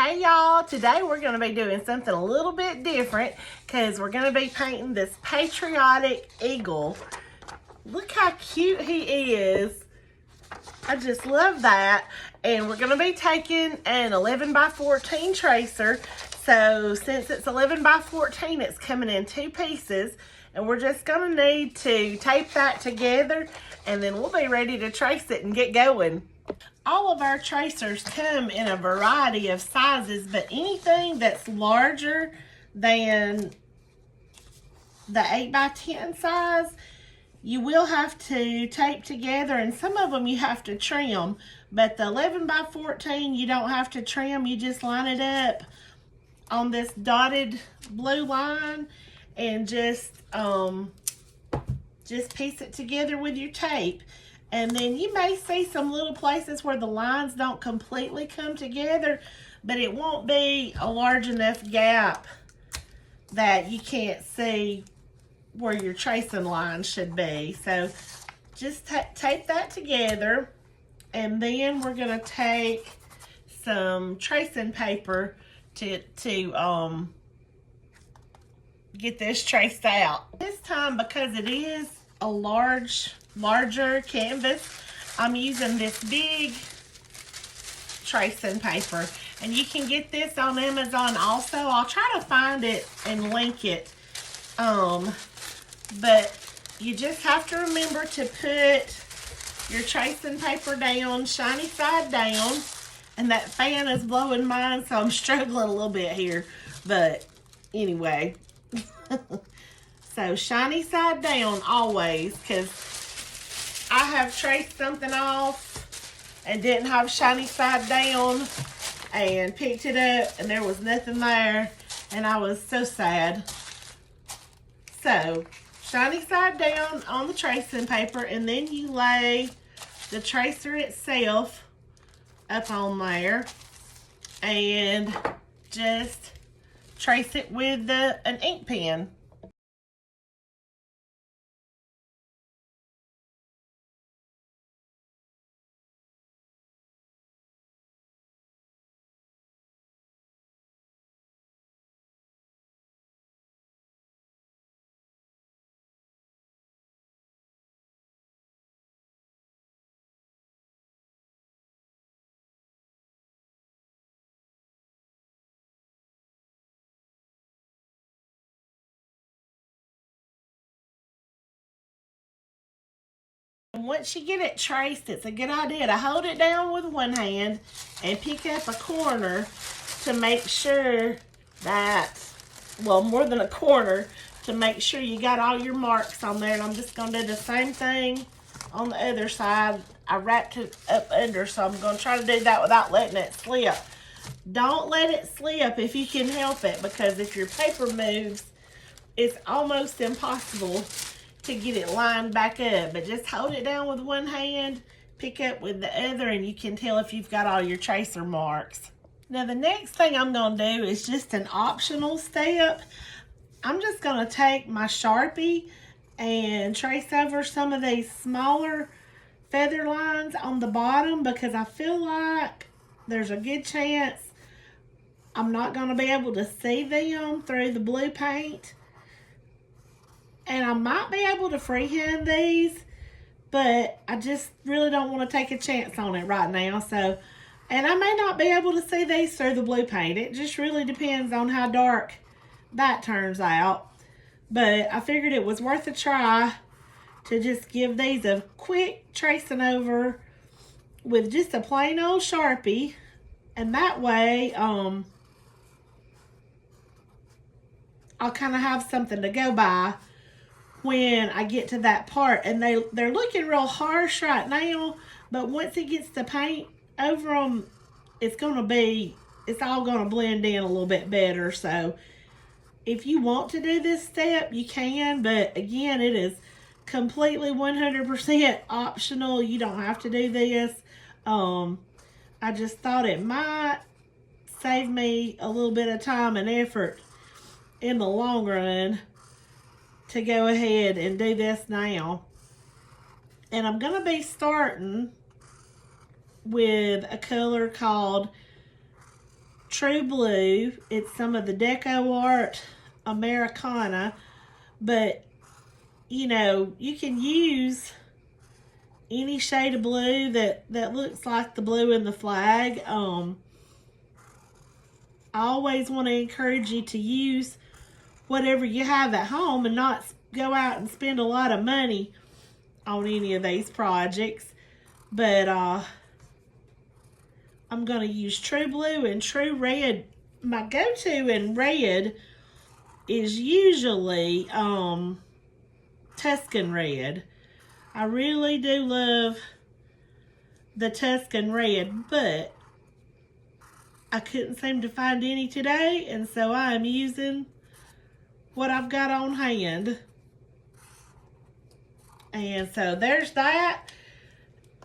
Hey y'all, today we're going to be doing something a little bit different because we're going to be painting this patriotic eagle. Look how cute he is. I just love that. And we're going to be taking an 11 by 14 tracer. So since it's 11 by 14, it's coming in two pieces. And we're just going to need to tape that together and then we'll be ready to trace it and get going. All of our tracers come in a variety of sizes, but anything that's larger than the 8 by 10 size, you will have to tape together, and some of them you have to trim, but the 11 by 14 you don't have to trim. You just line it up on this dotted blue line and just piece it together with your tape. And then you may see some little places where the lines don't completely come together, but it won't be a large enough gap that you can't see where your tracing line should be. So just tape that together, and then we're going to take some tracing paper to get this traced out. This time, because it is a larger canvas, I'm using this big tracing paper, and you can get this on Amazon also. I'll try to find it and link it, but you just have to remember to put your tracing paper down, shiny side down, and that fan is blowing mine, so I'm struggling a little bit here, but anyway. So shiny side down always, because I have traced something off and didn't have shiny side down and picked it up and there was nothing there and I was so sad. So shiny side down on the tracing paper, and then you lay the tracer itself up on there and just trace it with an ink pen. Once you get it traced, it's a good idea to hold it down with one hand and pick up a corner to make sure that, well, more than a corner, to make sure you got all your marks on there. And I'm just going to do the same thing on the other side. I wrapped it up under, so I'm going to try to do that without letting it slip. Don't let it slip if you can help it, because if your paper moves, it's almost impossible to get it lined back up. But just hold it down with one hand, pick up with the other, and you can tell if you've got all your tracer marks. Now the next thing I'm going to do is just an optional step. I'm just going to take my Sharpie and trace over some of these smaller feather lines on the bottom, because I feel like there's a good chance I'm not going to be able to see them through the blue paint. And I might be able to freehand these, but I just really don't want to take a chance on it right now. So, and I may not be able to see these through the blue paint. It just really depends on how dark that turns out. But I figured it was worth a try to just give these a quick tracing over with just a plain old Sharpie. And that way, I'll kind of have something to go by when I get to that part. And they're looking real harsh right now, but once it gets the paint over them, it's all gonna blend in a little bit better. So if you want to do this step, you can, but again, it is completely 100% optional. You don't have to do this. I just thought it might save me a little bit of time and effort in the long run to go ahead and do this now. And I'm going to be starting with a color called True Blue. It's some of the Deco Art Americana, but you know, you can use any shade of blue that looks like the blue in the flag. I always want to encourage you to use whatever you have at home and not go out and spend a lot of money on any of these projects. But I'm going to use True Blue and True Red. My go-to in red is usually Tuscan Red. I really do love the Tuscan Red, but I couldn't seem to find any today, and so I am using what I've got on hand. And so there's that.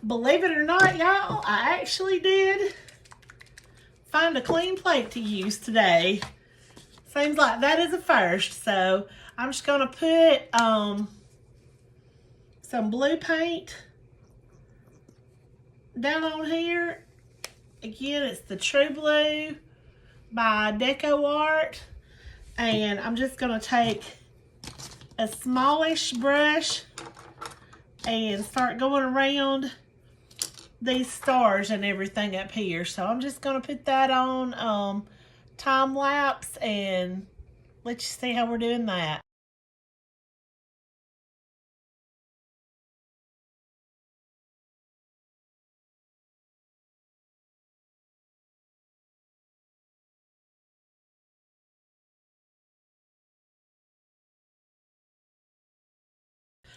Believe it or not, y'all, I actually did find a clean plate to use today. Seems like that is a first. So I'm just going to put some blue paint down on here. Again, it's the True Blue by Deco Art. And I'm just going to take a smallish brush and start going around these stars and everything up here. So I'm just going to put that on time lapse and let you see how we're doing that.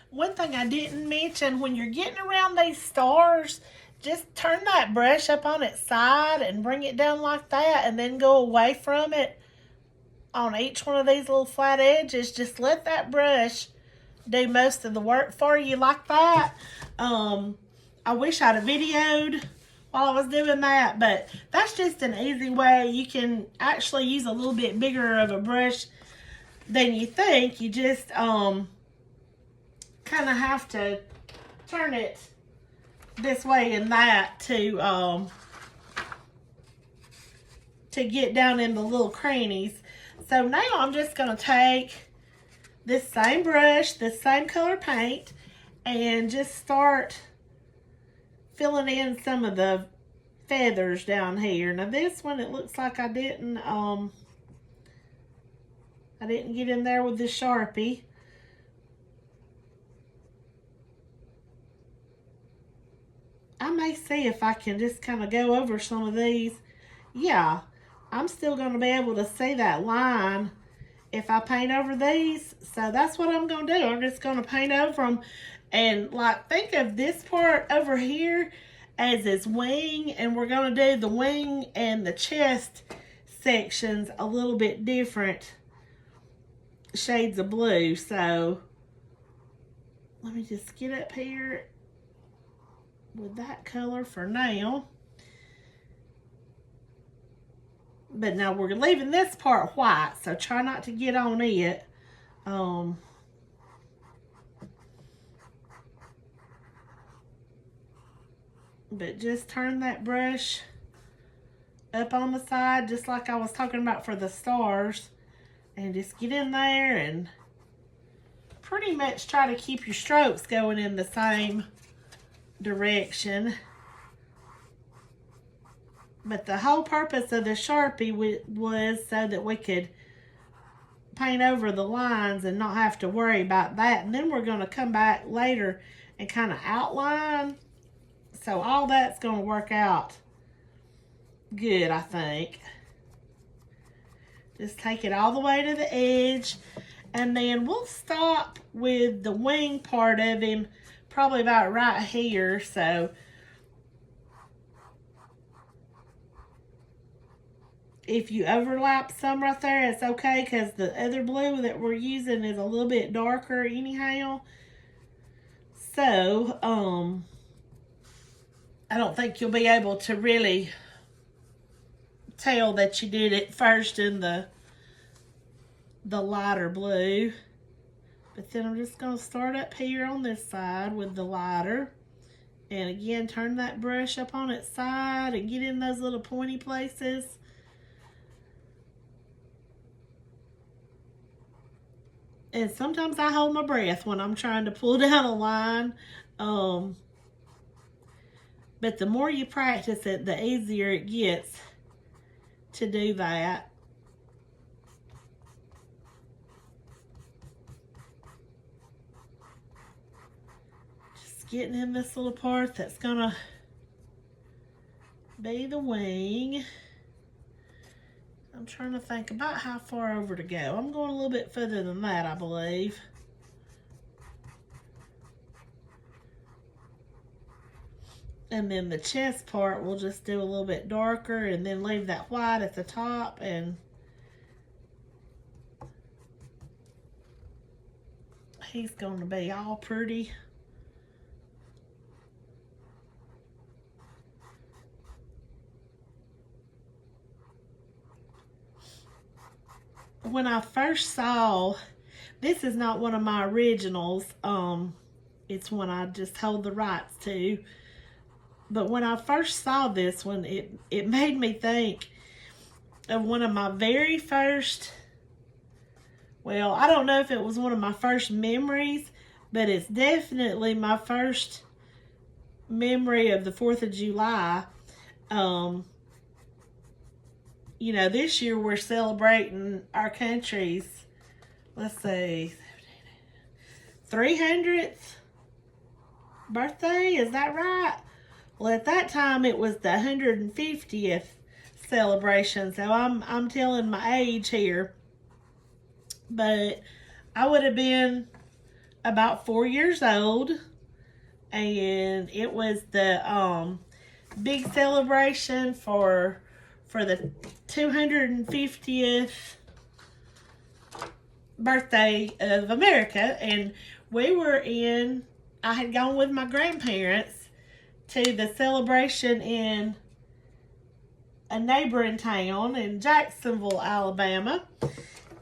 One thing I didn't mention, when you're getting around these stars, just turn that brush up on its side and bring it down like that, and then go away from it on each one of these little flat edges. Just let that brush do most of the work for you like that. I wish I'd have videoed while I was doing that, but that's just an easy way. You can actually use a little bit bigger of a brush than you think. You just kind of have to turn it this way and that to get down in the little crannies. So now I'm just going to take this same brush, this same color paint, and just start filling in some of the feathers down here. Now this one, it looks like I didn't get in there with the Sharpie. I may see if I can just kind of go over some of these. Yeah, I'm still going to be able to see that line if I paint over these. So that's what I'm going to do. I'm just going to paint over them. And like, think of this part over here as its wing. And we're going to do the wing and the chest sections a little bit different shades of blue. So let me just get up here with that color for now. But now we're leaving this part white, so try not to get on it. But just turn that brush up on the side, just like I was talking about for the stars, and just get in there and pretty much try to keep your strokes going in the same direction. But the whole purpose of the Sharpie was so that we could paint over the lines and not have to worry about that. And then we're going to come back later and kind of outline. So all that's going to work out good, I think. Just take it all the way to the edge. And then we'll stop with the wing part of him probably about right here. So if you overlap some right there, it's okay, because the other blue that we're using is a little bit darker anyhow. So I don't think you'll be able to really tell that you did it first in the lighter blue. But then I'm just going to start up here on this side with the lighter. And again, turn that brush up on its side and get in those little pointy places. And sometimes I hold my breath when I'm trying to pull down a line. But the more you practice it, the easier it gets to do that. Just getting in this little part that's gonna be the wing. I'm trying to think about how far over to go. I'm going a little bit further than that, I believe. And then the chest part, we'll just do a little bit darker and then leave that white at the top, and he's going to be all pretty. When I first saw, this is not one of my originals. It's one I just hold the rights to. But when I first saw this one, it made me think of one of my very first, well, I don't know if it was one of my first memories, but it's definitely my first memory of the 4th of July. You know, this year we're celebrating our country's, let's see, 300th birthday, is that right? Well, at that time it was the 150th celebration, so I'm telling my age here. But I would have been about 4 years old, and it was the big celebration for the 250th birthday of America. And I had gone with my grandparents to the celebration in a neighboring town in Jacksonville, Alabama.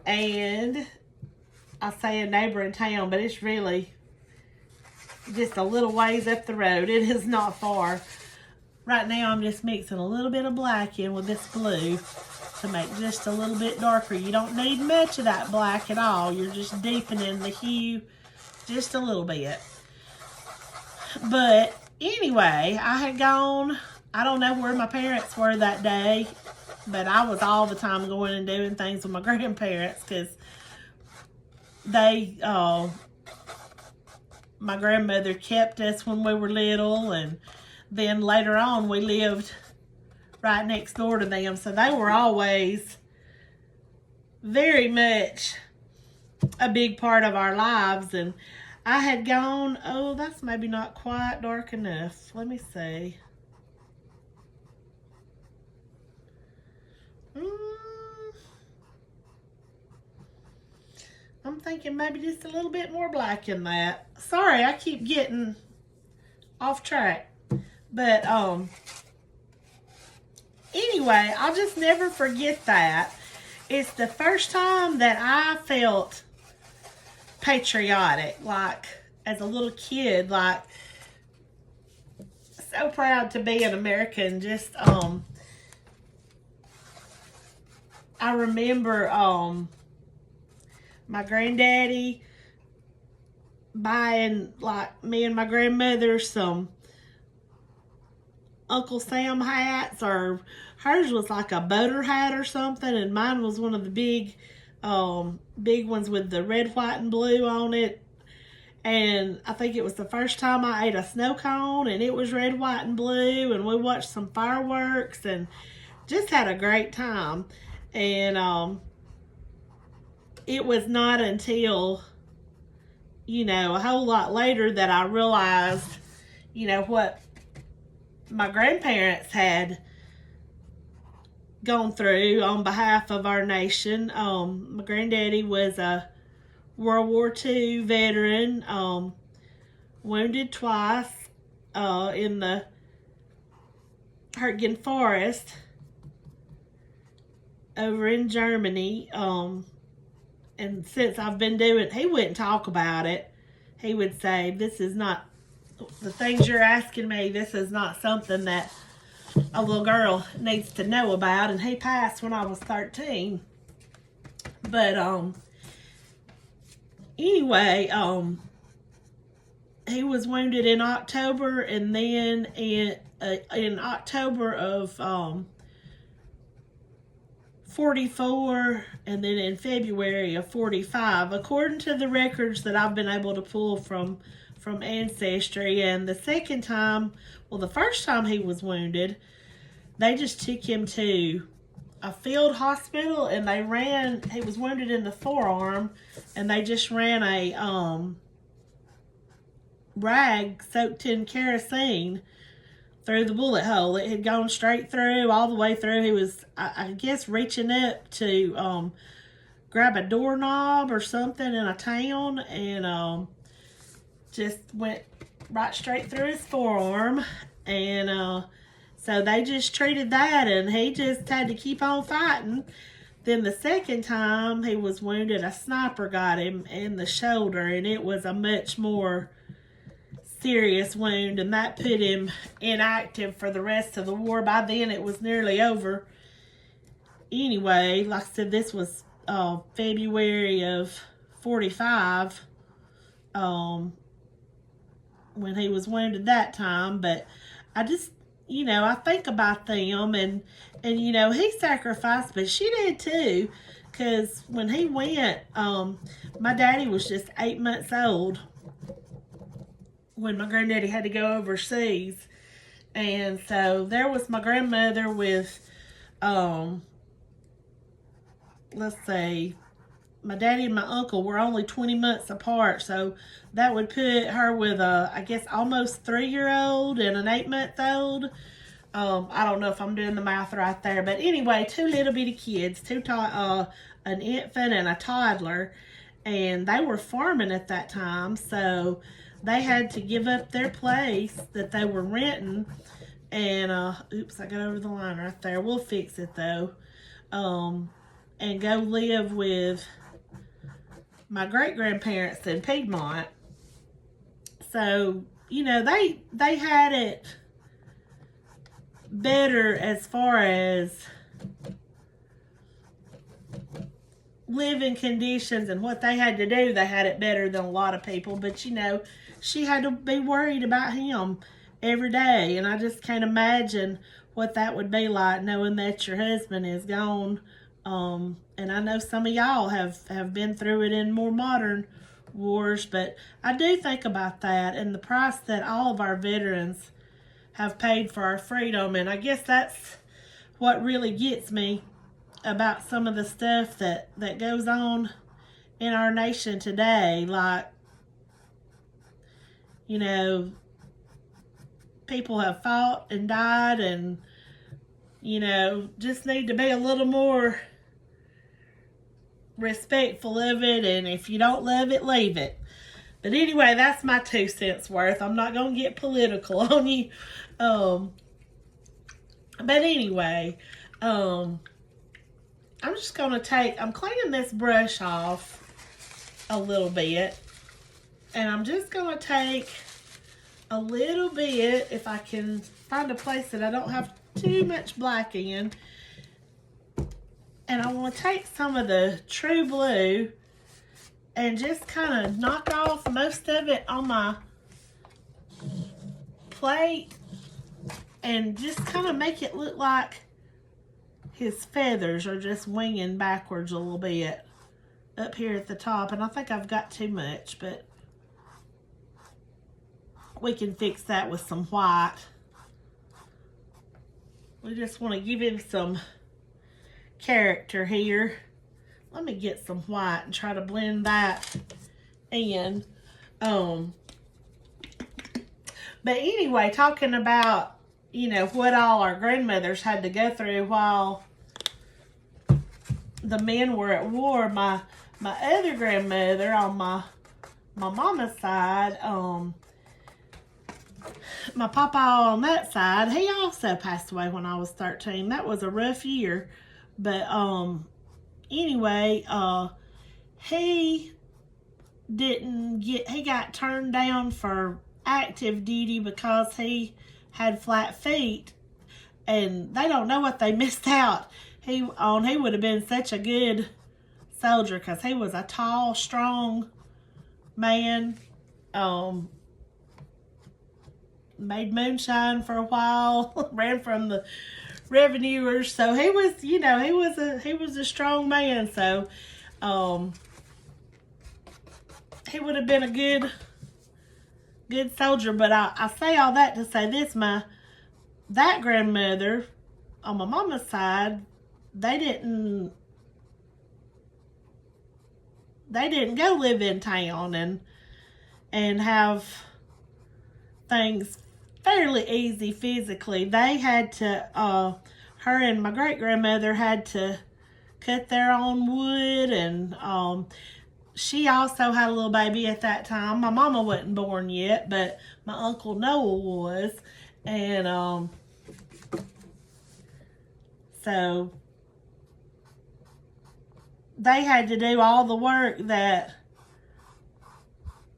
And I say a neighboring town, but it's really just a little ways up the road. It is not far. Right now I'm just mixing a little bit of black in with this blue to make just a little bit darker. You don't need much of that black at all. You're just deepening the hue just a little bit. But anyway, I had gone, I don't know where my parents were that day, but I was all the time going and doing things with my grandparents, because my grandmother kept us when we were little, and then later on we lived right next door to them, so they were always very much a big part of our lives. And I had gone, oh, that's maybe not quite dark enough. Let me see. I'm thinking maybe just a little bit more black in that. Sorry, I keep getting off track. But anyway, I'll just never forget that. It's the first time that I felt patriotic, like as a little kid, like so proud to be an American. Just I remember my granddaddy buying, like, me and my grandmother some Uncle Sam hats, or hers was like a boater hat or something, and mine was one of the big ones with the red, white, and blue on it. And I think it was the first time I ate a snow cone, and it was red, white, and blue, and we watched some fireworks and just had a great time. And it was not until, you know, a whole lot later that I realized, you know, what my grandparents had gone through on behalf of our nation. My granddaddy was a World War II veteran, wounded twice in the Hurtgen Forest over in Germany. And since I've been doing, he wouldn't talk about it. He would say, this is not, the things you're asking me, this is not something that a little girl needs to know about. And he passed when I was 13. But Anyway, he was wounded in October, and then in October of 44, and then in February of 45, according to the records that I've been able to pull from Ancestry. And the second time, well, the first time he was wounded, they just took him to a field hospital, and he was wounded in the forearm, and they just ran a rag soaked in kerosene through the bullet hole. It had gone straight through, all the way through. He was, I guess, reaching up to grab a doorknob or something in a town, and just went right straight through his forearm. And so they just treated that, and he just had to keep on fighting. Then the second time he was wounded, a sniper got him in the shoulder, and it was a much more serious wound, and that put him inactive for the rest of the war. By then it was nearly over. Anyway, like I said, this was February of 45 when he was wounded that time. But I just, I think about them, and he sacrificed, but she did too, because when he went, my daddy was just 8 months old when my granddaddy had to go overseas. And so there was my grandmother with, let's see, my daddy and my uncle were only 20 months apart. So that would put her with I guess almost 3-year-old and an 8-month-old. I don't know if I'm doing the math right there. But anyway, 2 little bitty kids, an infant and a toddler. And they were farming at that time. So they had to give up their place that they were renting, and oops, I got over the line right there. We'll fix it though. And go live with my great-grandparents in Piedmont. So, they had it better as far as living conditions and what they had to do. They had it better than a lot of people, but she had to be worried about him every day, and I just can't imagine what that would be like, knowing that your husband is gone. And I know some of y'all have been through it in more modern wars, but I do think about that and the price that all of our veterans have paid for our freedom. And I guess that's what really gets me about some of the stuff that goes on in our nation today. Like, people have fought and died, and just need to be a little more respectful of it, and if you don't love it, leave it. But anyway, that's my 2 cents worth. I'm not gonna get political on you. But anyway, I'm just gonna I'm cleaning this brush off a little bit, and I'm just gonna take a little bit, if I can find a place that I don't have too much black in, and I want to take some of the True Blue and just kind of knock off most of it on my plate, and just kind of make it look like his feathers are just winging backwards a little bit up here at the top. And I think I've got too much, but we can fix that with some white. We just want to give him some character here. Let me get some white and try to blend that in. But anyway, talking about, what all our grandmothers had to go through while the men were at war. My other grandmother on my mama's side, my papa on that side, he also passed away when I was 13. That was a rough year. But anyway, he got turned down for active duty because he had flat feet, and they don't know what they missed out. He would have been such a good soldier, because he was a tall, strong man. Made moonshine for a while, ran from the revenuers. So he was, he was a strong man. So, he would have been a good soldier. But I say all that to say this: that grandmother on my mama's side, they didn't go live in town and have things fairly easy physically. They had to, her and my great grandmother had to cut their own wood, and she also had a little baby at that time. My mama wasn't born yet, but my Uncle Noah was, and so they had to do all the work that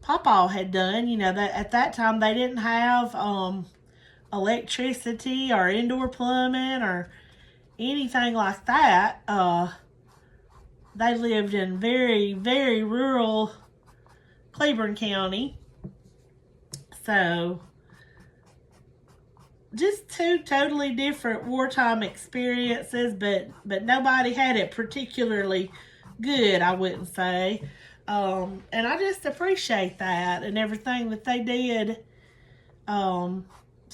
Papa had done. That at that time they didn't have electricity or indoor plumbing or anything like that. They lived in very, very rural Cleburne County. So, just two totally different wartime experiences, but nobody had it particularly good, I wouldn't say. And I just appreciate that and everything that they did, so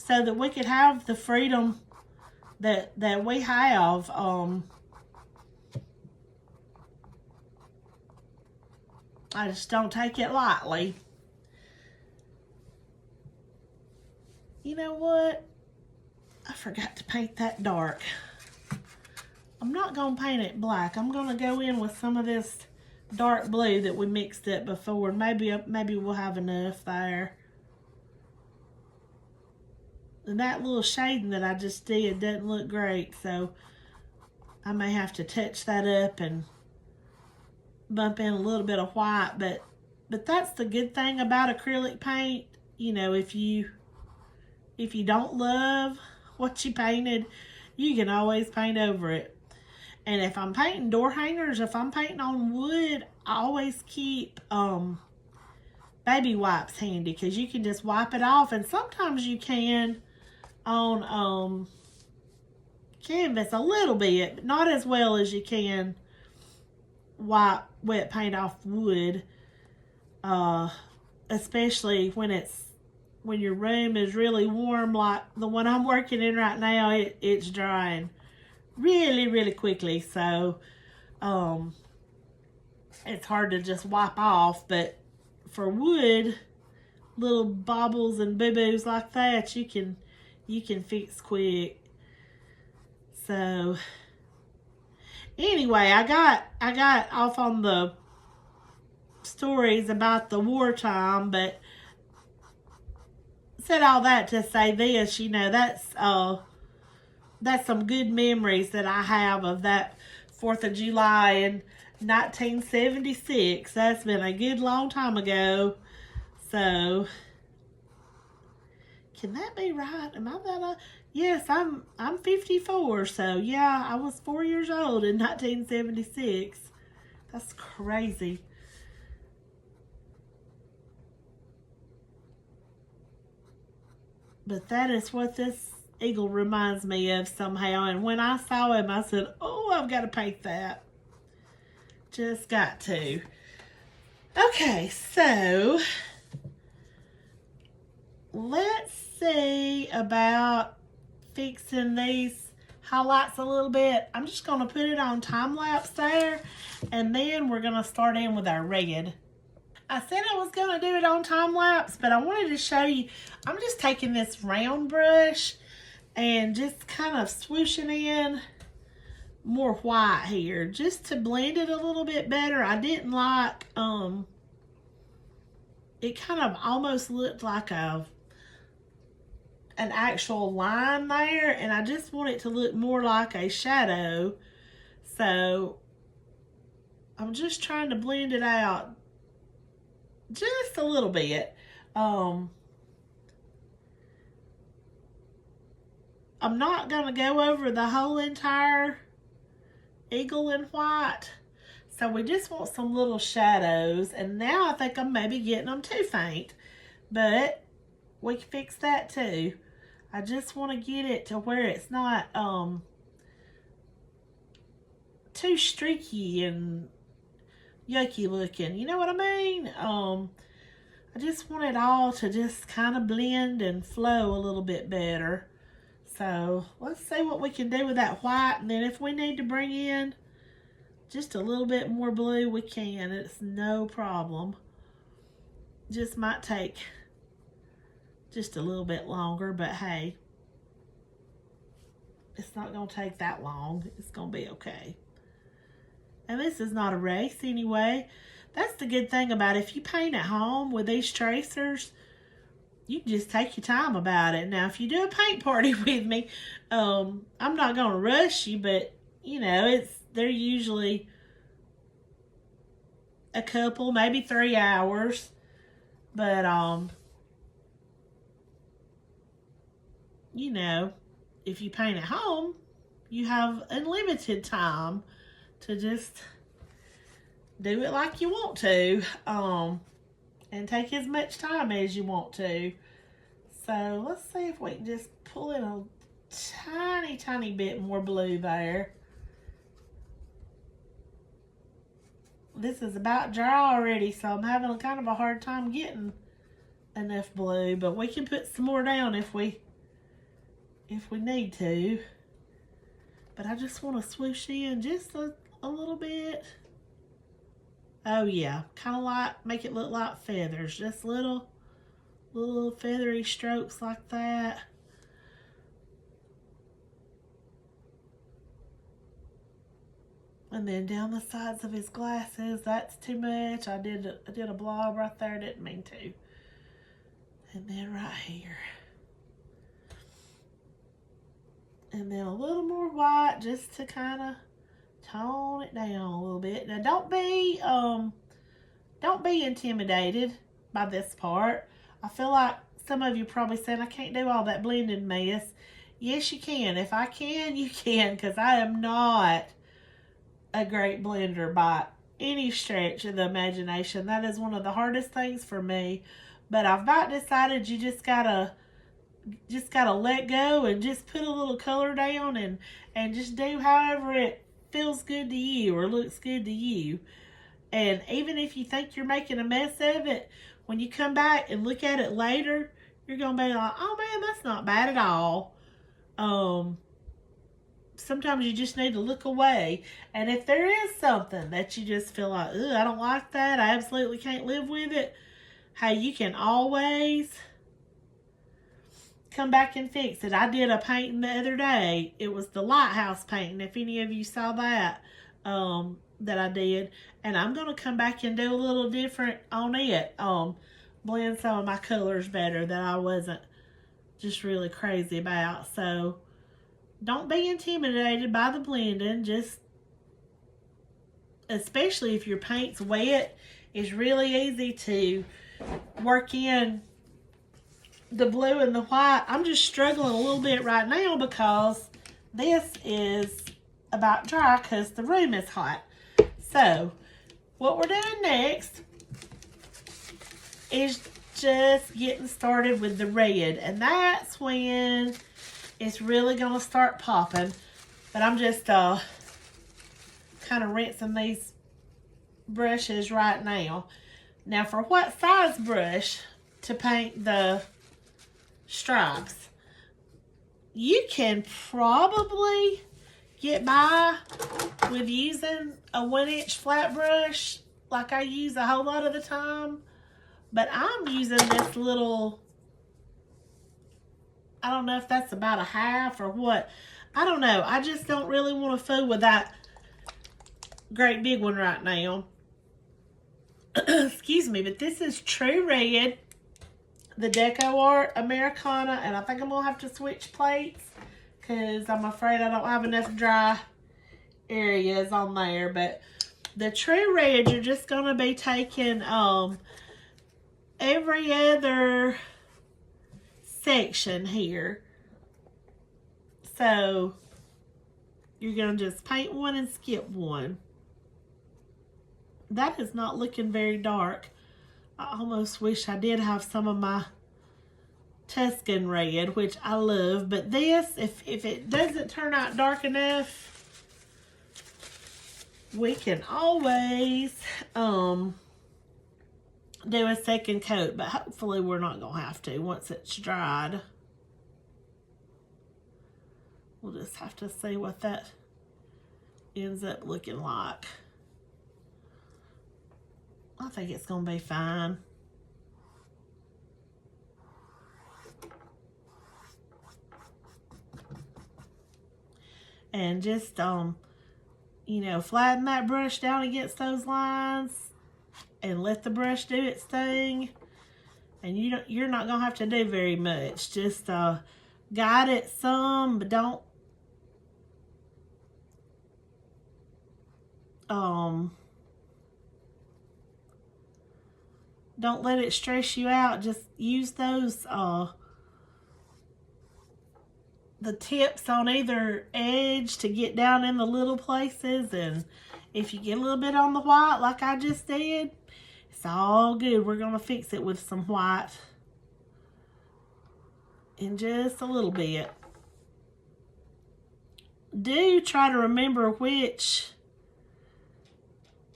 that we could have the freedom that we have. I just don't take it lightly. You know what? I forgot to paint that dark. I'm not going to paint it black. I'm going to go in with some of this dark blue that we mixed up before. Maybe we'll have enough there. And that little shading that I just did doesn't look great, so I may have to touch that up and bump in a little bit of white. But that's the good thing about acrylic paint. If you don't love what you painted, you can always paint over it. And if I'm painting door hangers, if I'm painting on wood, I always keep baby wipes handy, because you can just wipe it off. And sometimes you can on canvas a little bit, but not as well as you can wipe wet paint off wood, especially when your room is really warm, like the one I'm working in right now. It's drying really, really quickly, so it's hard to just wipe off. But for wood, little bobbles and boo-boos like that, you can fix quick. So anyway, I got off on the stories about the wartime, but said all that to say this. That's some good memories that I have of that 4th of July in 1976. That's been a good long time ago. So, can that be right? Am I that? Yes, I'm 54. So yeah, I was 4 years old in 1976. That's crazy. But that is what this eagle reminds me of somehow. And when I saw him, I said, oh, I've got to paint that. Just got to. Okay, so let's see about fixing these highlights a little bit. I'm just going to put it on time lapse there, and then we're going to start in with our red. I said I was going to do it on time lapse, but I wanted to show you. I'm just taking this round brush and just kind of swooshing in more white here just to blend it a little bit better. I didn't like, it kind of almost looked like an actual line there, and I just want it to look more like a shadow. So I'm just trying to blend it out just a little bit. I'm not going to go over the whole entire eagle in white. So we just want some little shadows. And now I think I'm maybe getting them too faint. But we can fix that too. I just want to get it to where it's not too streaky and yucky looking. You know what I mean? I just want it all to just kind of blend and flow a little bit better. So let's see what we can do with that white. And then if we need to bring in just a little bit more blue, we can. It's no problem. Just might take just a little bit longer, but hey, it's not going to take that long. It's going to be okay. And this is not a race anyway. That's the good thing about if you paint at home with these tracers, you can just take your time about it. Now, if you do a paint party with me, I'm not going to rush you, but, you know, they're usually a couple, maybe 3 hours. But, you know, if you paint at home, you have unlimited time to just do it like you want to, and take as much time as you want to. So let's see if we can just pull in a tiny bit more blue there. This is about dry already, so I'm having kind of a hard time getting enough blue, but we can put some more down if we need to. But I just want to swoosh in just a little bit. Oh yeah, kind of like, make it look like feathers. Just little feathery strokes like that. And then down the sides of his glasses, that's too much. I did a blob right there, didn't mean to. And then right here. And then a little more white just to kind of tone it down a little bit. Now don't be intimidated by this part. I feel like some of you probably saying I can't do all that blending mess. Yes, you can. If I can, you can, because I am not a great blender by any stretch of the imagination. That is one of the hardest things for me. But I've about decided you just gotta let go and just put a little color down and just do however it feels good to you or looks good to you. And even if you think you're making a mess of it, when you come back and look at it later, you're going to be like, oh man, that's not bad at all. Sometimes you just need to look away. And if there is something that you just feel like, ugh, I don't like that, I absolutely can't live with it, hey, you can always come back and fix it. I did a painting the other day. It was the lighthouse painting, if any of you saw that, that I did. And I'm going to come back and do a little different on it. Blend some of my colors better that I wasn't just really crazy about. So don't be intimidated by the blending. Just, especially if your paint's wet, it's really easy to work in the blue and the white. I'm just struggling a little bit right now because this is about dry because the room is hot. So what we're doing next is just getting started with the red, and that's when it's really going to start popping. But I'm just kind of rinsing these brushes right now. Now for what size brush to paint the stripes, you can probably get by with using a 1-inch flat brush like I use a whole lot of the time. But I'm using this little, I don't know if that's about a half or what. I don't know. I just don't really want to fool with that great big one right now. Excuse me, but this is True Red, the Deco Art Americana, and I think I'm going to have to switch plates because I'm afraid I don't have enough dry areas on there. But the True Red, you're just going to be taking every other section here. So you're going to just paint one and skip one. That is not looking very dark. I almost wish I did have some of my Tuscan red, which I love. But this, if it doesn't turn out dark enough, we can always do a second coat. But hopefully we're not going to have to once it's dried. We'll just have to see what that ends up looking like. I think it's going to be fine. And just, you know, flatten that brush down against those lines and let the brush do its thing. And you're not going to have to do very much. Just guide it some, but don't let it stress you out. Just use those the tips on either edge to get down in the little places. And if you get a little bit on the white like I just did, it's all good. We're going to fix it with some white in just a little bit. Do try to remember which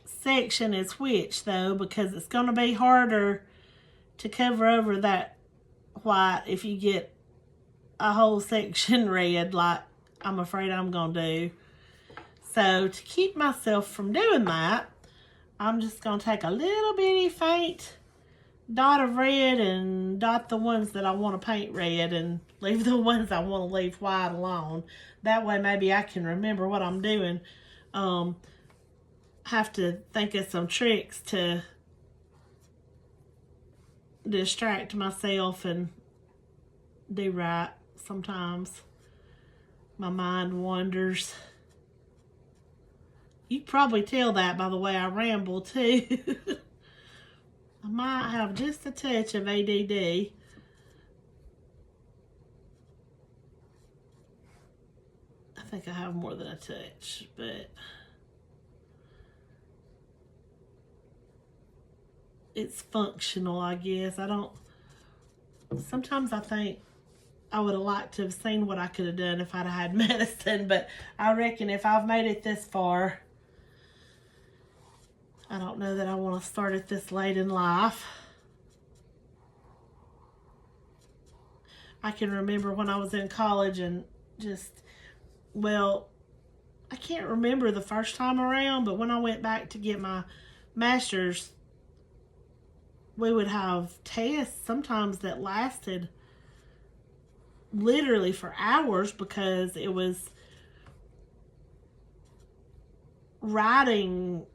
section is which, though, because it's going to be harder to cover over that white if you get a whole section red like I'm afraid I'm going to do. So to keep myself from doing that, I'm just going to take a little bitty faint dot of red and dot the ones that I want to paint red and leave the ones I want to leave white alone. That way maybe I can remember what I'm doing. Have to think of some tricks to distract myself and do right. Sometimes my mind wanders. You can probably tell that by the way I ramble too. I might have just a touch of ADD. I think I have more than a touch, but it's functional, I guess. Sometimes I think I would have liked to have seen what I could have done if I'd had medicine, but I reckon if I've made it this far, I don't know that I want to start it this late in life. I can remember when I was in college and just, well, I can't remember the first time around, but when I went back to get my master's, we would have tests sometimes that lasted literally for hours because it was writing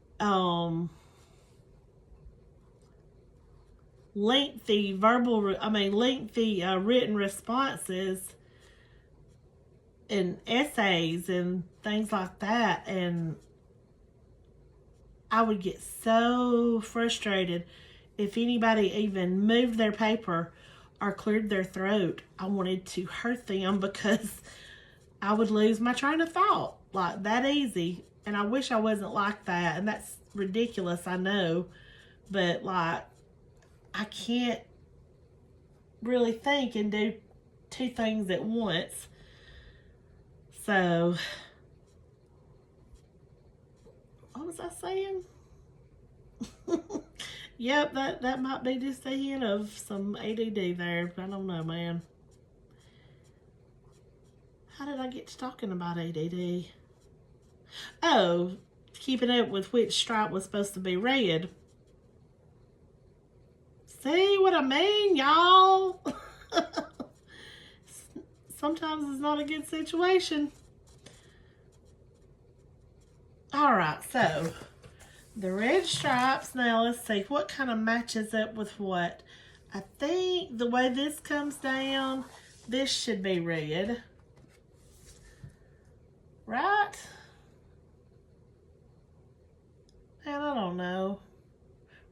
lengthy written responses and essays and things like that. And I would get so frustrated if anybody even moved their paper or cleared their throat. I wanted to hurt them because I would lose my train of thought like that easy. And I wish I wasn't like that. And that's ridiculous, I know. But like, I can't really think and do two things at once. So, what was I saying? Yep, that might be just a hint of some ADD there. I don't know, man. How did I get to talking about ADD? Oh, keeping up with which stripe was supposed to be red. See what I mean, y'all? Sometimes it's not a good situation. All right, so the red stripes. Now let's see what kind of matches up with what. I think the way this comes down, this should be red. Right? And I don't know.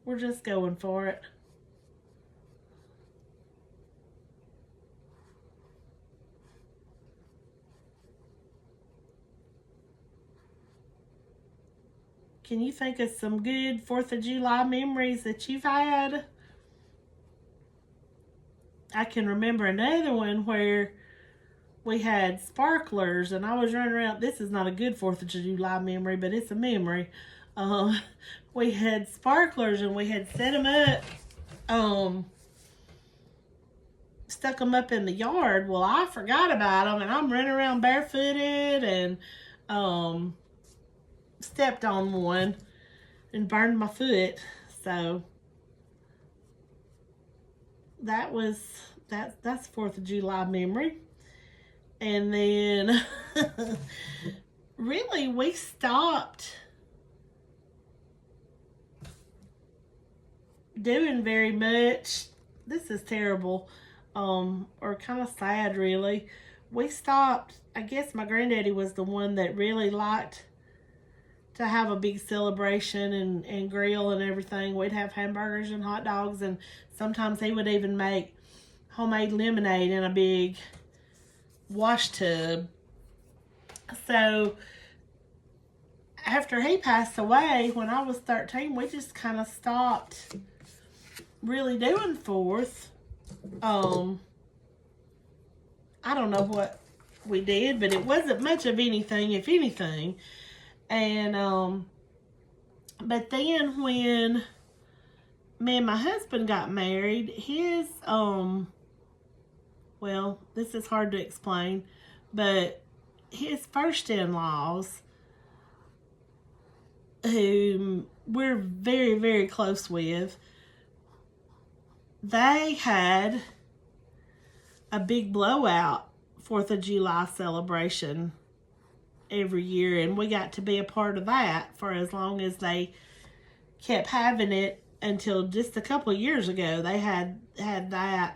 We're just going for it. Can you think of some good 4th of July memories that you've had? I can remember another one where we had sparklers and I was running around. This is not a good 4th of July memory, but it's a memory. We had sparklers and we had set them up, stuck them up in the yard. Well, I forgot about them and I'm running around barefooted and stepped on one and burned my foot. So that's 4th of July memory. And then really we stopped doing very much. This is terrible, or kind of sad really. We stopped. I guess my granddaddy was the one that really liked to have a big celebration and grill and everything. We'd have hamburgers and hot dogs, and sometimes he would even make homemade lemonade in a big wash tub. So after he passed away when I was 13, we just kind of stopped really doing 4th. I don't know what we did, but it wasn't much of anything, if anything. And but then when me and my husband got married, his well, this is hard to explain, but his first in-laws, whom we're very, very close with, they had a big blowout 4th of July celebration every year, and we got to be a part of that for as long as they kept having it until just a couple of years ago. They had that,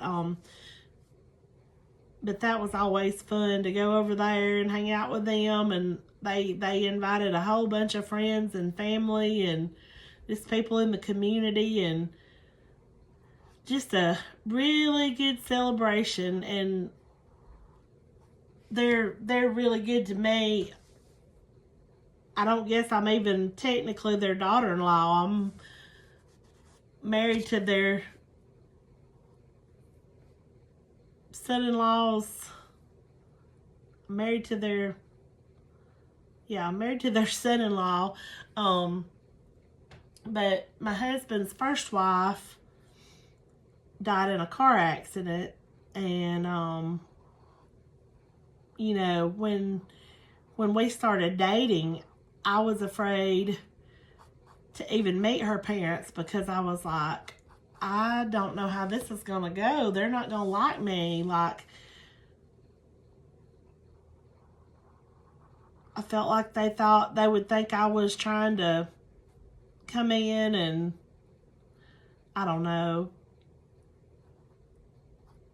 but that was always fun to go over there and hang out with them, and they invited a whole bunch of friends and family and just people in the community, and just a really good celebration. And they're really good to me. I don't guess I'm even technically their daughter-in-law. I'm married to their son-in-laws. I'm married to their son-in-law. But my husband's first wife died in a car accident, and you know, when we started dating, I was afraid to even meet her parents because I was like, I don't know how this is gonna go. They're not gonna like me. Like, I felt like they thought they would think I was trying to come in and, I don't know,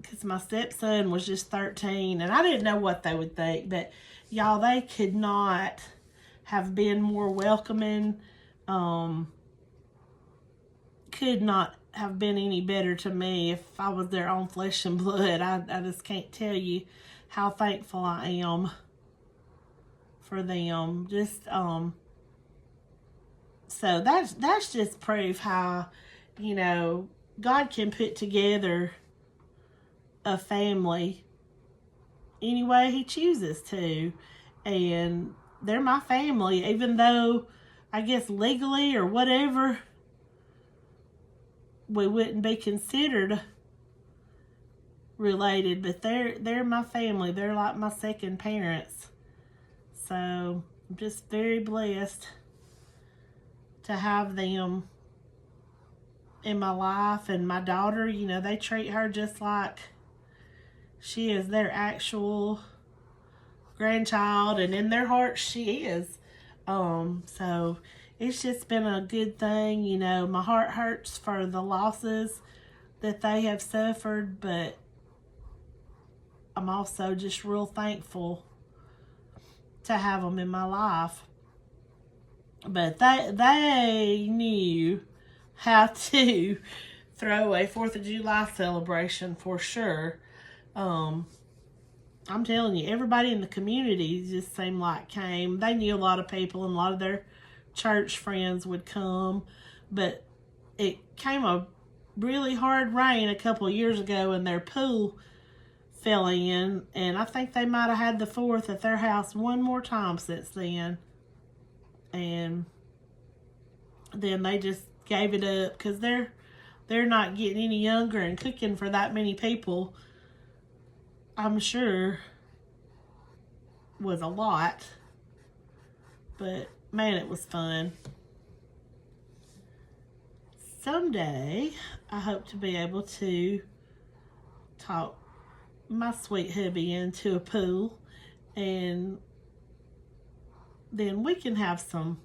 because my stepson was just 13, and I didn't know what they would think, but y'all, they could not have been more welcoming, could not have been any better to me if I was their own flesh and blood. I just can't tell you how thankful I am for them. Just, so that's just proof how, you know, God can put together a family any way he chooses to, and they're my family, even though I guess legally or whatever we wouldn't be considered related, but they're my family. They're like my second parents. So I'm just very blessed to have them in my life. And my daughter, you know, they treat her just like she is their actual grandchild, and in their hearts she is. So it's just been a good thing. You know, my heart hurts for the losses that they have suffered, but I'm also just real thankful to have them in my life. But they knew how to throw a 4th of July celebration for sure. I'm telling you, everybody in the community just seemed like came. They knew a lot of people, and a lot of their church friends would come, but it came a really hard rain a couple of years ago and their pool fell in, and I think they might have had the 4th at their house one more time since then, and then they just gave it up because they're not getting any younger, and cooking for that many people, I'm sure, was a lot. But man, it was fun. Someday I hope to be able to talk my sweet hubby into a pool, and then we can have some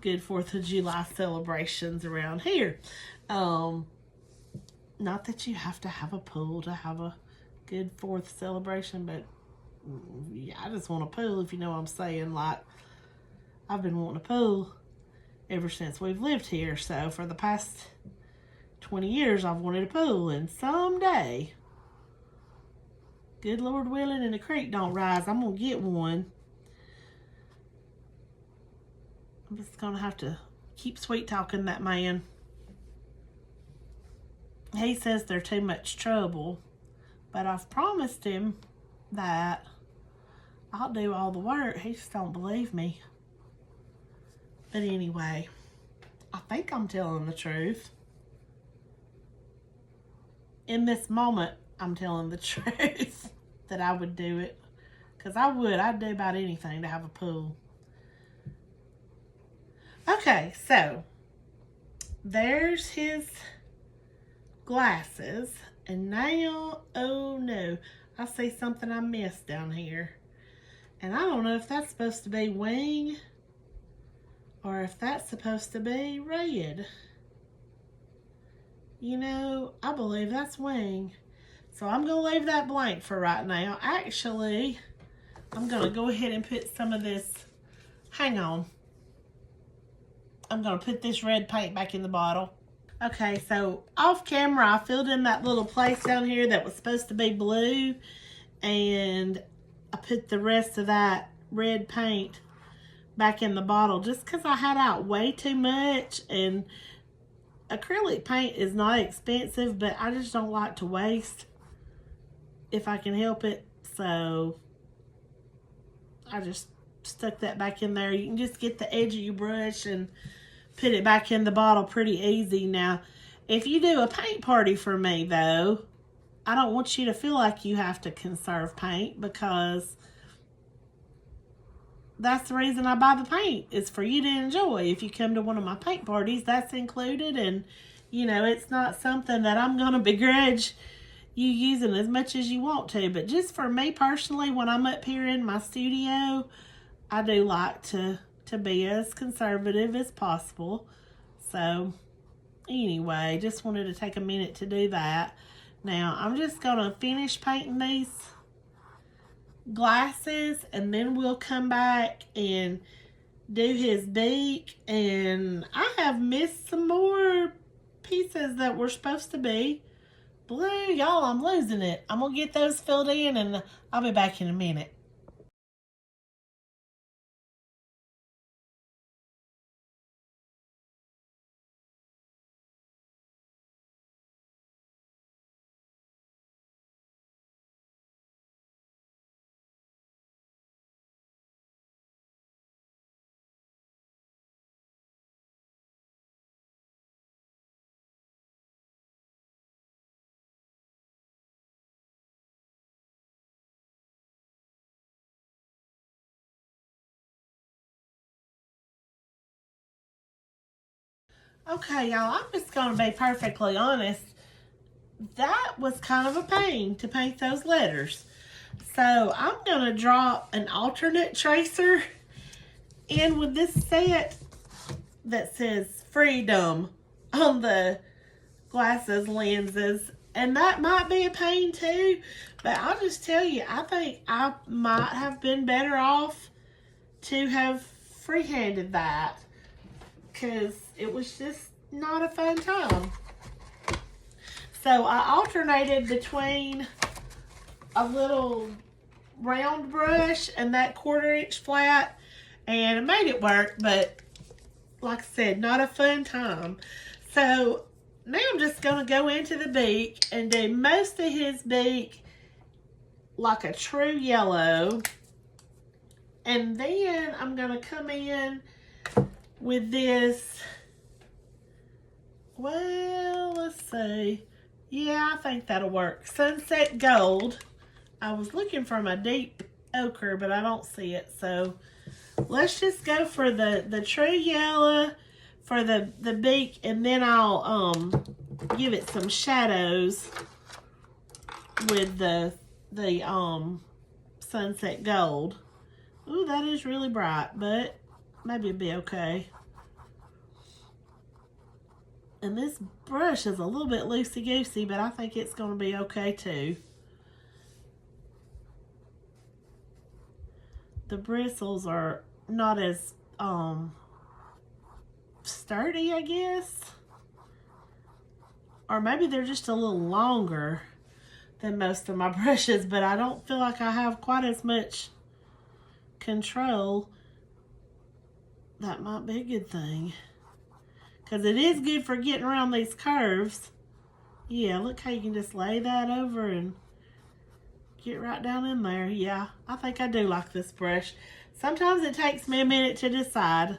good 4th of July celebrations around here. Not that you have to have a pool to have a good 4th celebration, but yeah, I just want a pool, if you know what I'm saying. Like, I've been wanting a pool ever since we've lived here. So for the past 20 years, I've wanted a pool, and someday, good Lord willing, and the creek don't rise, I'm gonna get one. I'm just gonna have to keep sweet talking that man. He says they're too much trouble, but I've promised him that I'll do all the work. He just don't believe me. But anyway, I think I'm telling the truth. In this moment, I'm telling the truth that I would do it. Because I'd do about anything to have a pool. Okay, so there's his glasses. And now, oh no, I see something I missed down here. And I don't know if that's supposed to be wing or if that's supposed to be red. You know, I believe that's wing. So I'm going to leave that blank for right now. Actually, I'm going to go ahead and put some of this, hang on. I'm going to put this red paint back in the bottle. Okay, so off camera, I filled in that little place down here that was supposed to be blue. And I put the rest of that red paint back in the bottle just because I had out way too much. And acrylic paint is not expensive, but I just don't like to waste if I can help it. So I just stuck that back in there. You can just get the edge of your brush and put it back in the bottle pretty easy. Now, if you do a paint party for me, though, I don't want you to feel like you have to conserve paint, because that's the reason I buy the paint, is for you to enjoy. If you come to one of my paint parties, that's included, and, you know, it's not something that I'm going to begrudge you using as much as you want to. But just for me personally, when I'm up here in my studio, I do like to be as conservative as possible. So anyway, just wanted to take a minute to do that. Now I'm just gonna finish painting these glasses, and then we'll come back and do his beak. And I have missed some more pieces that were supposed to be blue. Y'all, I'm losing it. I'm gonna get those filled in, and I'll be back in a minute. Okay, y'all, I'm just going to be perfectly honest. That was kind of a pain to paint those letters. So I'm going to drop an alternate tracer in with this set that says Freedom on the glasses lenses. And that might be a pain too. But I'll just tell you, I think I might have been better off to have freehanded that, because it was just not a fun time. So I alternated between a little round brush and that 1/4 inch flat, and it made it work. But like I said, not a fun time. So now I'm just going to go into the beak and do most of his beak like a true yellow. And then I'm going to come in with this, well, let's see. Yeah, I think that'll work. Sunset Gold. I was looking for my deep ochre, but I don't see it. So let's just go for the true yellow for the beak, and then I'll give it some shadows with the Sunset Gold. Ooh, that is really bright, but maybe it'll be okay. And this brush is a little bit loosey-goosey, but I think it's going to be okay too. The bristles are not as sturdy, I guess. Or maybe they're just a little longer than most of my brushes, but I don't feel like I have quite as much control. That might be a good thing, because it is good for getting around these curves. Yeah, look how you can just lay that over and get right down in there. Yeah, I think I do like this brush. Sometimes it takes me a minute to decide.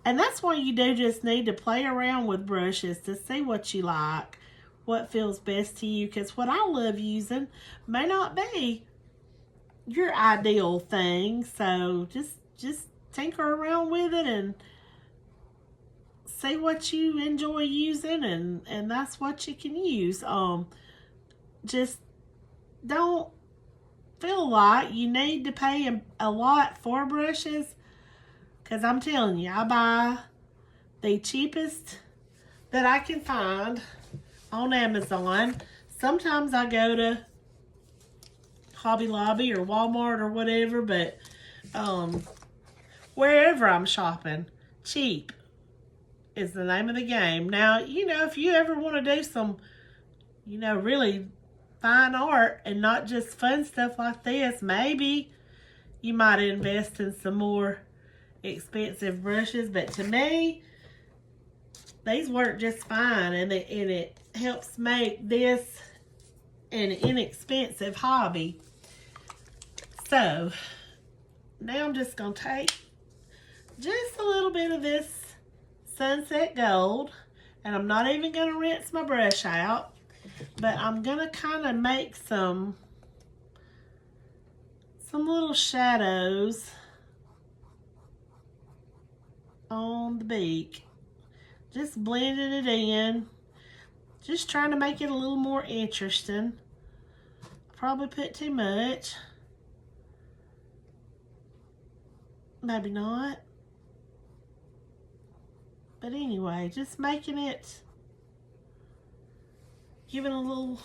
And that's why you do just need to play around with brushes to see what you like, what feels best to you. Because what I love using may not be your ideal thing. So just tinker around with it and see what you enjoy using, and that's what you can use. Just don't feel like you need to pay a lot for brushes, because I'm telling you, I buy the cheapest that I can find on Amazon. Sometimes I go to Hobby Lobby or Walmart or whatever, but wherever I'm shopping, cheap is the name of the game. Now, you know, if you ever want to do some, you know, really fine art and not just fun stuff like this, maybe you might invest in some more expensive brushes. But to me, these work just fine, and it helps make this an inexpensive hobby. So now I'm just going to take just a little bit of this Sunset Gold, and I'm not even going to rinse my brush out, but I'm going to kind of make some little shadows on the beak. Just blending it in, just trying to make it a little more interesting. Probably put too much, maybe not. But anyway, just making it, giving a little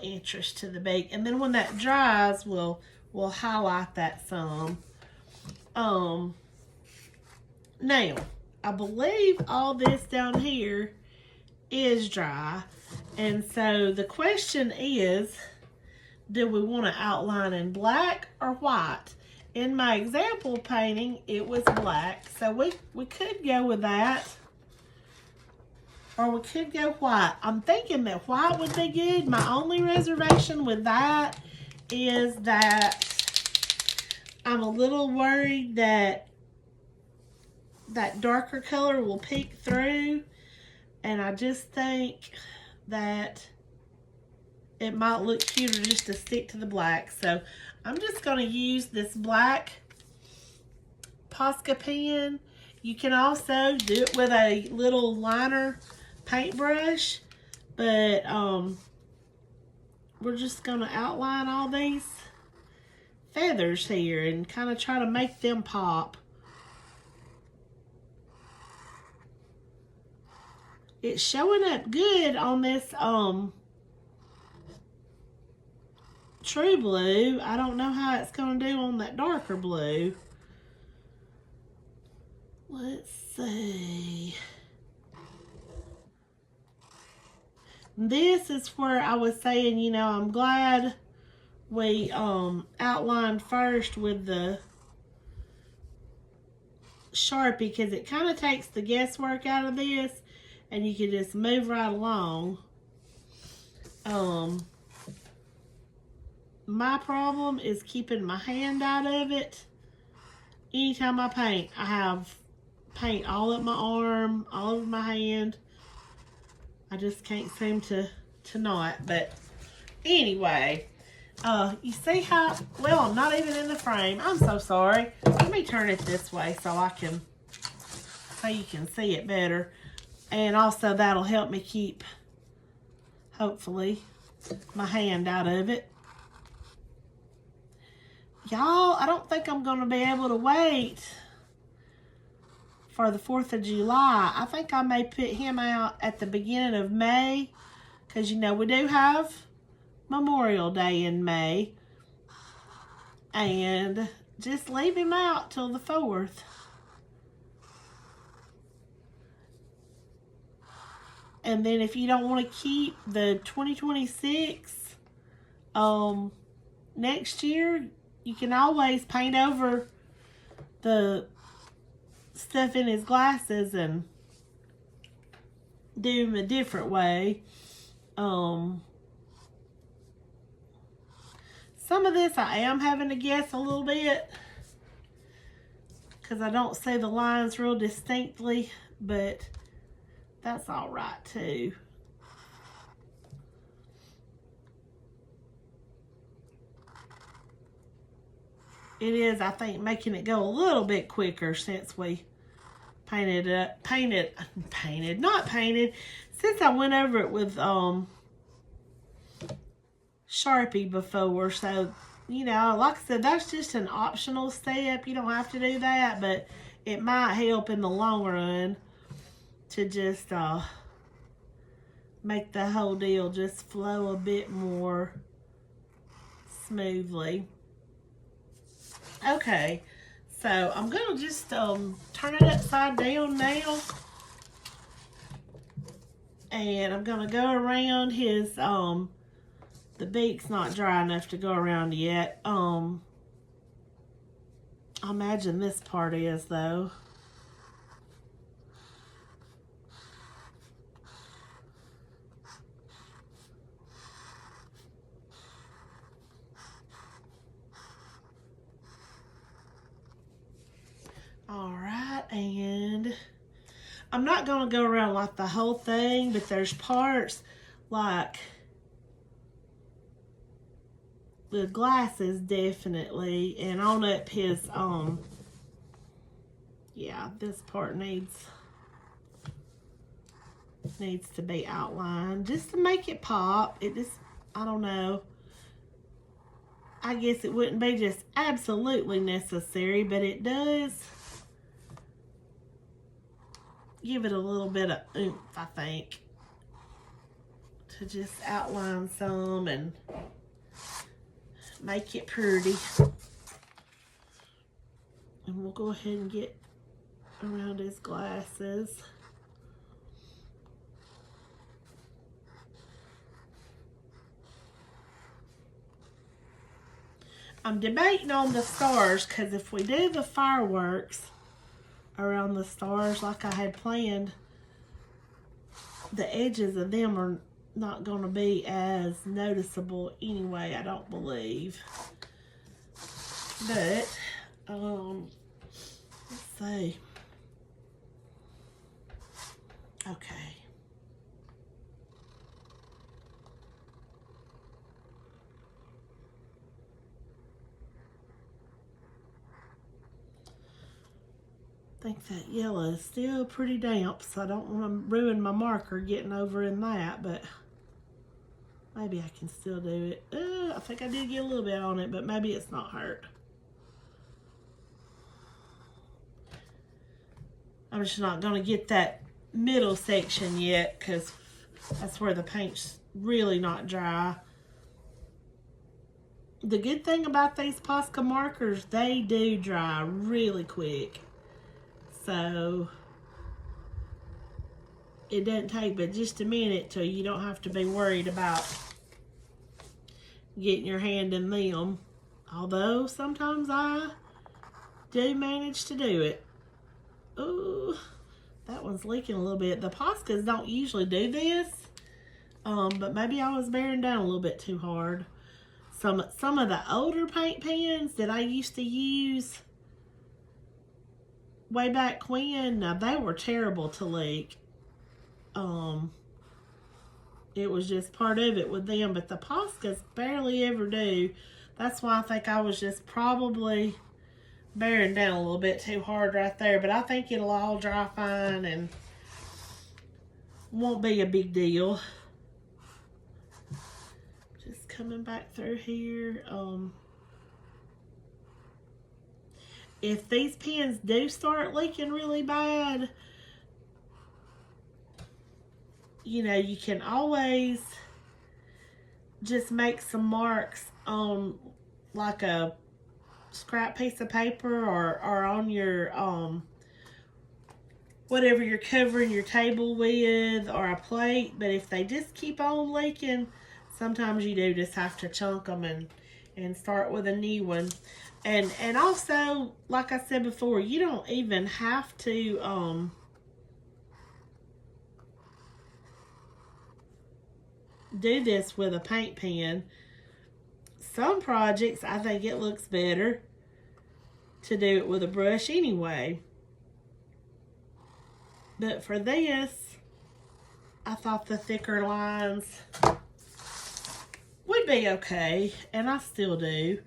interest to the beak. And then when that dries, we'll highlight that some. Now, I believe all this down here is dry. And so the question is, do we want to outline in black or white? In my example painting, it was black, so we could go with that, or we could go white. I'm thinking that white would be good. My only reservation with that is that I'm a little worried that that darker color will peek through, and I just think that it might look cuter just to stick to the black. So I'm just going to use this black Posca pen. You can also do it with a little liner paintbrush, but we're just going to outline all these feathers here and kind of try to make them pop. It's showing up good on this true blue. I don't know how it's going to do on that darker blue. Let's see. This is where I was saying, you know, I'm glad we outlined first with the Sharpie because it kind of takes the guesswork out of this and you can just move right along. My problem is keeping my hand out of it. Anytime I paint, I have paint all up my arm, all over my hand. I just can't seem to not. But anyway, you see how, well, I'm not even in the frame. I'm so sorry. Let me turn it this way so you can see it better. And also that'll help me keep, hopefully, my hand out of it. Y'all, I don't think I'm going to be able to wait for the 4th of July. I think I may put him out at the beginning of May because, you know, we do have Memorial Day in May. And just leave him out till the 4th. And then if you don't want to keep the 2026 next year, you can always paint over the stuff in his glasses and do them a different way. Some of this I am having to guess a little bit because I don't see the lines real distinctly, but that's all right too. It is, I think, making it go a little bit quicker since we not painted, since I went over it with Sharpie before. So, you know, like I said, that's just an optional step. You don't have to do that, but it might help in the long run to just make the whole deal just flow a bit more smoothly. Okay, so I'm going to just turn it upside down now. And I'm going to go around his, the beak's not dry enough to go around yet. I imagine this part is, though. Alright, and I'm not going to go around like the whole thing, but there's parts like the glasses definitely, and on up his, yeah, this part needs to be outlined just to make it pop. It just, I don't know. I guess it wouldn't be just absolutely necessary, but it does give it a little bit of oomph, I think, to just outline some and make it pretty. And we'll go ahead and get around his glasses. I'm debating on the stars because if we do the fireworks around the stars like I had planned, the edges of them are not going to be as noticeable anyway, I don't believe. But, let's see. Okay. I think that yellow is still pretty damp, so I don't want to ruin my marker getting over in that, but maybe I can still do it. I think I did get a little bit on it, but maybe it's not hurt. I'm just not going to get that middle section yet because that's where the paint's really not dry. The good thing about these Posca markers, they do dry really quick. So it doesn't take but just a minute till you don't have to be worried about getting your hand in them. Although sometimes I do manage to do it. That one's leaking a little bit. The Poscas don't usually do this, but maybe I was bearing down a little bit too hard. Some of the older paint pens that I used to use way back when, now they were terrible to leak. It was just part of it with them, but the Poscas barely ever do. That's why I think I was just probably bearing down a little bit too hard right there, but I think it'll all dry fine and won't be a big deal. Just coming back through here. If these pens do start leaking really bad, you know, you can always just make some marks on like a scrap piece of paper or on your whatever you're covering your table with, or a plate. But if they just keep on leaking, sometimes you do just have to chunk them and start with a new one. And also, like I said before, you don't even have to do this with a paint pen. Some projects, I think it looks better to do it with a brush anyway. But for this, I thought the thicker lines would be okay, and I still do.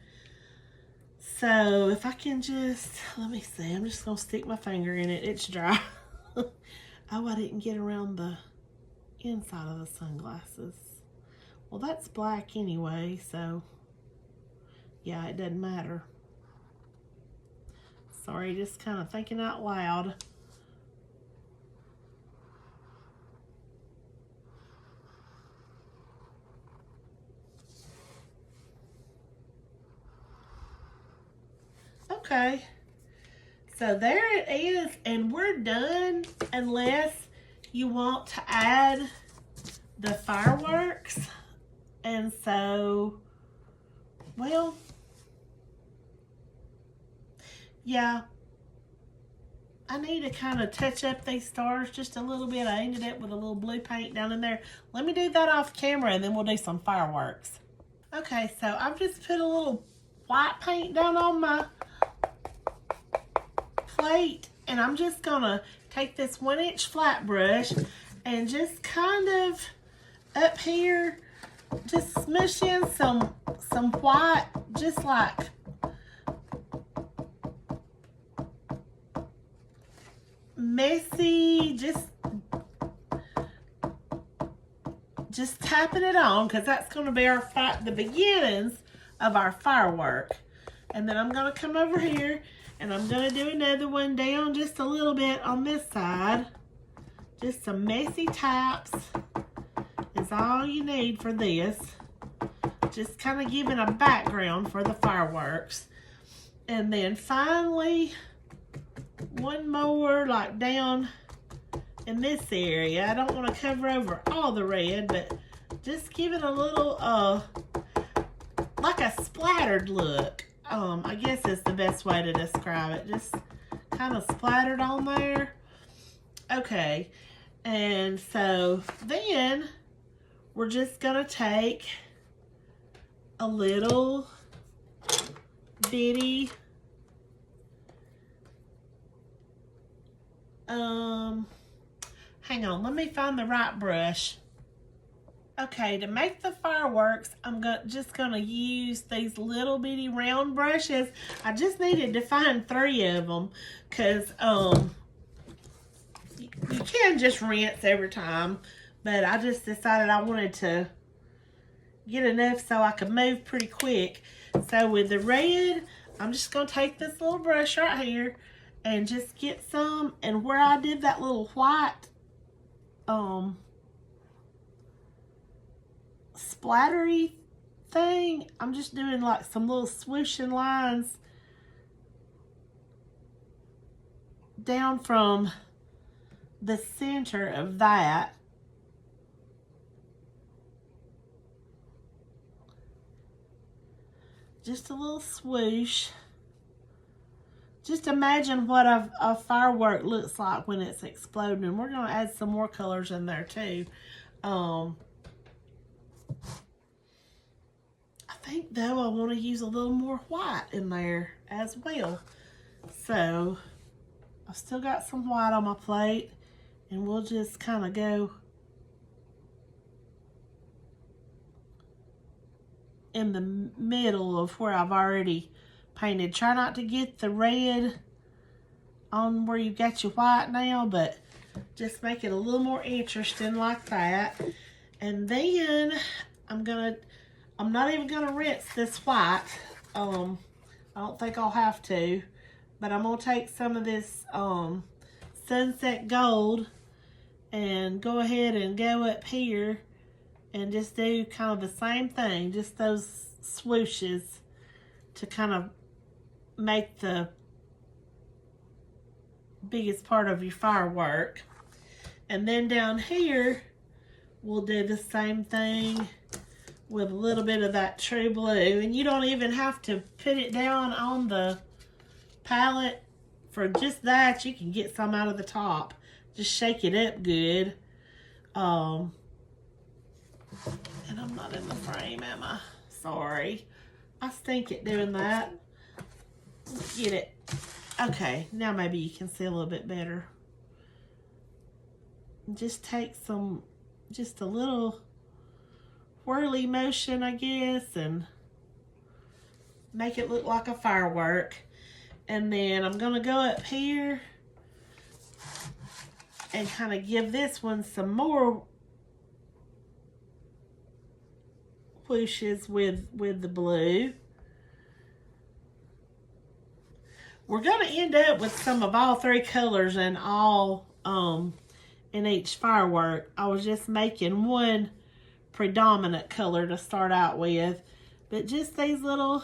So if I can just, let me see, I'm just gonna stick my finger in it. It's dry. Oh, I didn't get around the inside of the sunglasses. Well, that's black anyway, so yeah, it doesn't matter. Sorry, just kind of thinking out loud. Okay, so there it is, and we're done unless you want to add the fireworks. And so, well, yeah, I need to kind of touch up these stars just a little bit. I ended up with a little blue paint down in there. Let me do that off camera, and then we'll do some fireworks. Okay, so I've just put a little white paint down on my plate, and I'm just gonna take this 1-inch flat brush and just kind of up here just smush in some white, just like messy, just tapping it on, because that's going to be the beginnings of our firework. And then I'm going to come over here and I'm going to do another one down just a little bit on this side. Just some messy taps is all you need for this. Just kind of giving a background for the fireworks. And then finally, one more like down in this area. I don't want to cover over all the red, but just give it a little, like a splattered look. I guess is the best way to describe it. Just kind of splattered on there. Okay, and so then we're just gonna take a little bitty hang on, let me find the right brush. Okay, to make the fireworks, I'm just gonna use these little bitty round brushes. I just needed to find 3 of them, because you can just rinse every time, but I just decided I wanted to get enough so I could move pretty quick. So with the red, I'm just gonna take this little brush right here and just get some, and where I did that little white splattery thing, I'm just doing like some little swooshing lines down from the center of that. Just a little swoosh. just imagine what a firework looks like when it's exploding. And we're going to add some more colors in there too. I think though I want to use a little more white in there as well. So I've still got some white on my plate, and we'll just kind of go in the middle of where I've already painted. Try not to get the red on where you've got your white now, but just make it a little more interesting like that. And then I'm not even gonna rinse this white. I don't think I'll have to, but I'm gonna take some of this sunset gold and go ahead and go up here and just do kind of the same thing, just those swooshes to kind of make the biggest part of your firework. And then down here, we'll do the same thing with a little bit of that true blue. And you don't even have to put it down on the palette for just that. You can get some out of the top. Just shake it up good. And I'm not in the frame, am I? Sorry. I stink at doing that. Get it. Okay, now maybe you can see a little bit better. Just take some, just a little whirly motion, I guess, and make it look like a firework. And then I'm going to go up here and kind of give this one some more whooshes with the blue. We're going to end up with some of all three colors and all in each firework. I was just making one predominant color to start out with, but just these little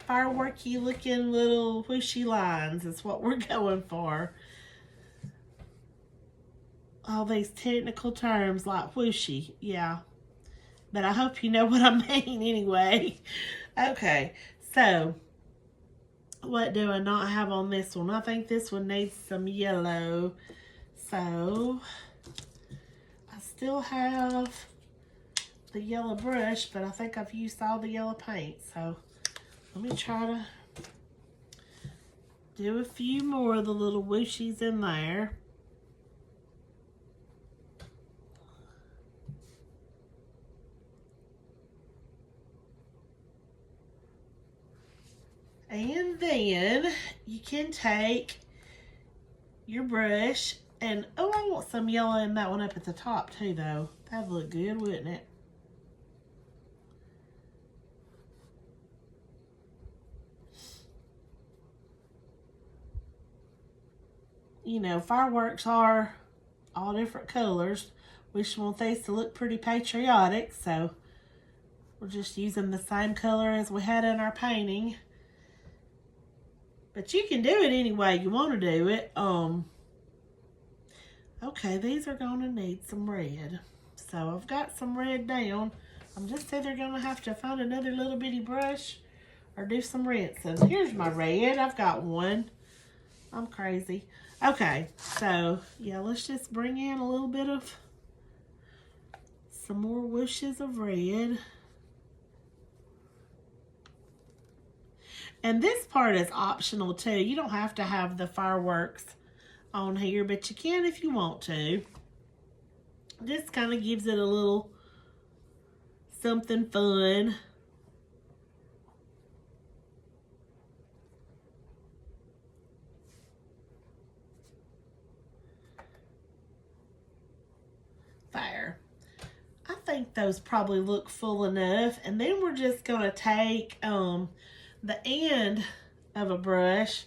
fireworky looking little whooshy lines is what we're going for. All these technical terms like whooshy, yeah. But I hope you know what I mean anyway. Okay, so what do I not have on this one? I think this one needs some yellow. So I still have the yellow brush, but I think I've used all the yellow paint. So let me try to do a few more of the little whooshies in there. And then you can take your brush and, oh, I want some yellow in that one up at the top too, though. That'd look good, wouldn't it? You know, fireworks are all different colors. We just want these to look pretty patriotic, so we're just using the same color as we had in our painting. But you can do it any way you want to do it. Okay, these are going to need some red. So I've got some red down. I'm just either going to have to find another little bitty brush or do some rinsing. Here's my red. I've got one. I'm crazy. Okay, so yeah, let's just bring in a little bit of some more whooshes of red. And this part is optional too. You don't have to have the fireworks on here, but you can if you want to. This kind of gives it a little something fun. There. I think those probably look full enough. And then we're just going to take the end of a brush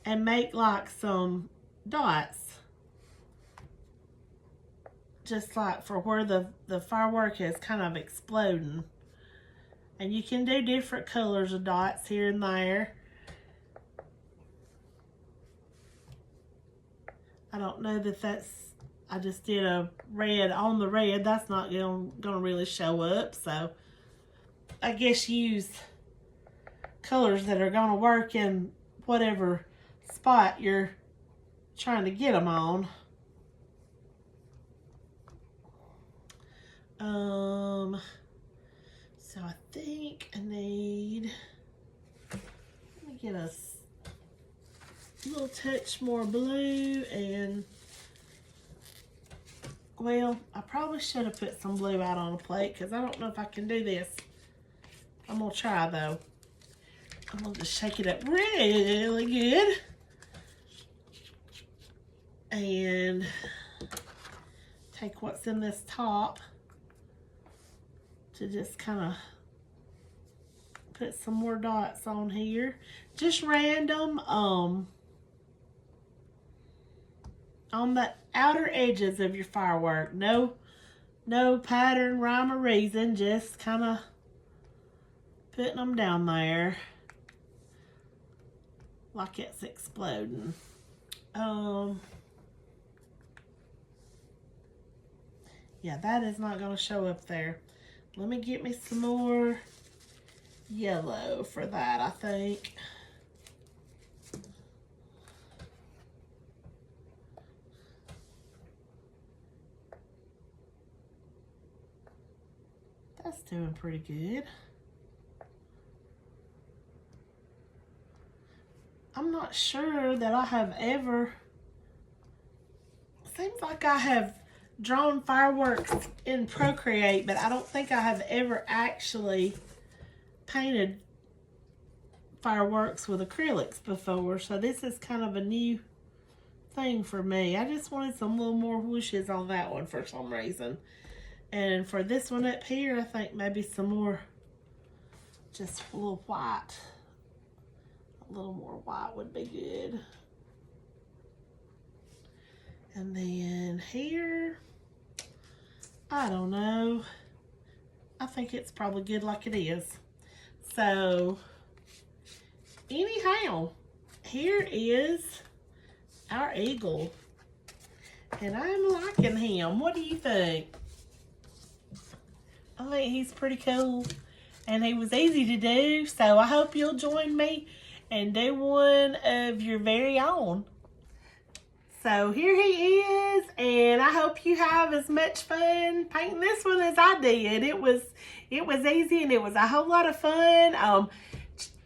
and make like some dots, just like for where the firework is kind of exploding. And you can do different colors of dots here and there. I don't know that that's, I just did a red on the red. That's not gonna really show up, so I guess use colors that are going to work in whatever spot you're trying to get them on. So I think I need, let me get a little touch more blue, and well, I probably should have put some blue out on a plate because I don't know if I can do this. I'm gonna try though. I'm gonna just shake it up really good and take what's in this top to just kind of put some more dots on here. Just random on the outer edges of your firework. No pattern, rhyme, or reason. Just kind of putting them down there like it's exploding. Yeah, that is not going to show up there. Let me get me some more yellow for that, I think. That's doing pretty good. I'm not sure that I have ever, seems like I have drawn fireworks in Procreate, but I don't think I have ever actually painted fireworks with acrylics before. So this is kind of a new thing for me. I just wanted some little more whooshes on that one for some reason. And for this one up here, I think maybe some more, just a little white. A little more white would be good. And then here, I don't know. I think it's probably good like it is. So, anyhow, here is our eagle. And I'm liking him. What do you think? I think he's pretty cool. And he was easy to do. So, I hope you'll join me and do one of your very own. So here he is, and I hope you have as much fun painting this one as I did. It was easy and it was a whole lot of fun.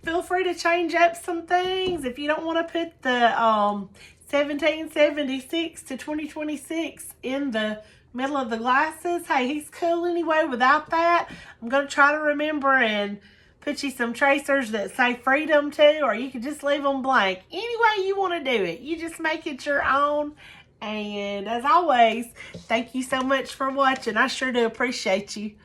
Feel free to change up some things. If you don't want to put the 1776 to 2026 in the middle of the glasses, hey, he's cool anyway without that. I'm going to try to remember and put you some tracers that say freedom too, or you can just leave them blank. Any way you want to do it, you just make it your own. And as always, thank you so much for watching. I sure do appreciate you.